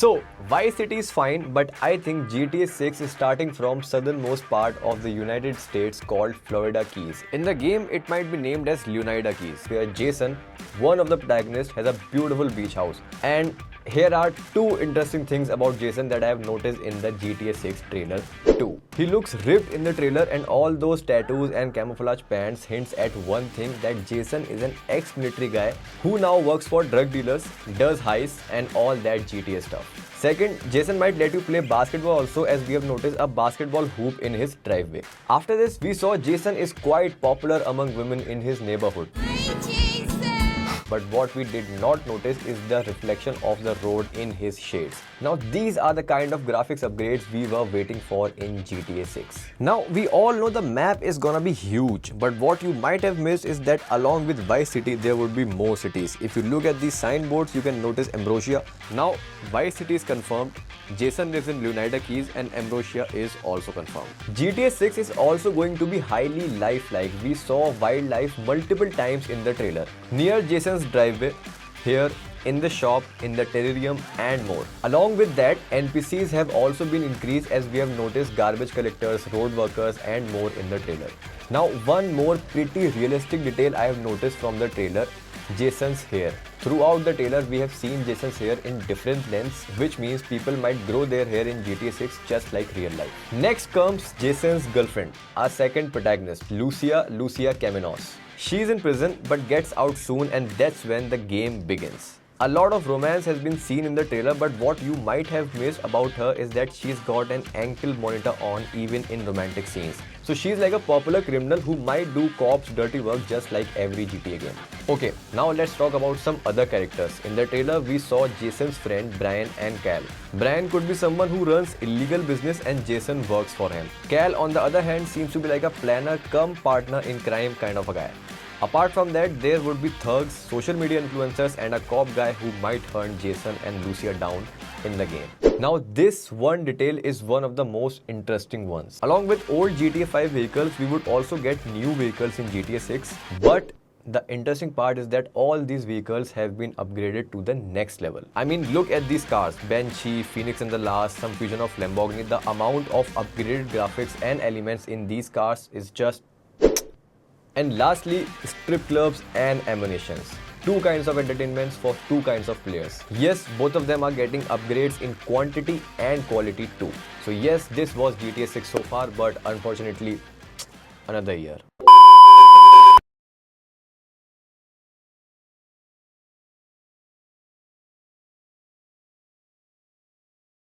So, Vice City is fine, but I think GTA 6 is starting from southernmost part of the United States called Florida Keys. In the game, it might be named as Lunida Keys, where Jason, one of the protagonists, has a beautiful beach house. And here are two interesting things about Jason that I have noticed in the GTA 6 trailer too. He looks ripped in the trailer, and all those tattoos and camouflage pants hints at one thing, that Jason is an ex-military guy who now works for drug dealers, does heists and all that GTA stuff. Second, Jason might let you play basketball also, as we have noticed a basketball hoop in his driveway. After this, we saw Jason is quite popular among women in his neighborhood. But what we did not notice is the reflection of the road in his shades. Now these are the kind of graphics upgrades we were waiting for in GTA 6. Now we all know the map is gonna be huge, but what you might have missed is that along with Vice City there would be more cities. If you look at these signboards, you can notice Ambrosia. Now Vice City is confirmed, Jason lives in Lunida Keys, and Ambrosia is also confirmed. GTA 6 is also going to be highly lifelike. We saw wildlife multiple times in the trailer. Near Jason's driveway, here, in the shop, in the terrarium and more. Along with that, NPCs have also been increased, as we have noticed garbage collectors, road workers and more in the trailer. Now one more pretty realistic detail I have noticed from the trailer, Jason's hair. Throughout the trailer we have seen Jason's hair in different lengths, which means people might grow their hair in GTA 6 just like real life. Next comes Jason's girlfriend, our second protagonist, Lucia Caminos. She's in prison but gets out soon, and that's when the game begins. A lot of romance has been seen in the trailer, but what you might have missed about her is that she's got an ankle monitor on even in romantic scenes. So she's like a popular criminal who might do cops dirty work just like every GTA game. Okay, now let's talk about some other characters. In the trailer we saw Jason's friend Brian and Cal. Brian could be someone who runs illegal business and Jason works for him. Cal on the other hand seems to be like a planner cum partner in crime kind of a guy. Apart from that, there would be thugs, social media influencers and a cop guy who might hunt Jason and Lucia down in the game. Now this one detail is one of the most interesting ones. Along with old GTA 5 vehicles, we would also get new vehicles in GTA 6, but the interesting part is that all these vehicles have been upgraded to the next level. I mean, look at these cars, Banshee, Phoenix and the Last, some fusion of Lamborghini. The amount of upgraded graphics and elements in these cars is just... And lastly, strip clubs and ammunitions. Two kinds of entertainments for two kinds of players. Yes, both of them are getting upgrades in quantity and quality too. So yes, this was GTA 6 so far, but unfortunately, another year.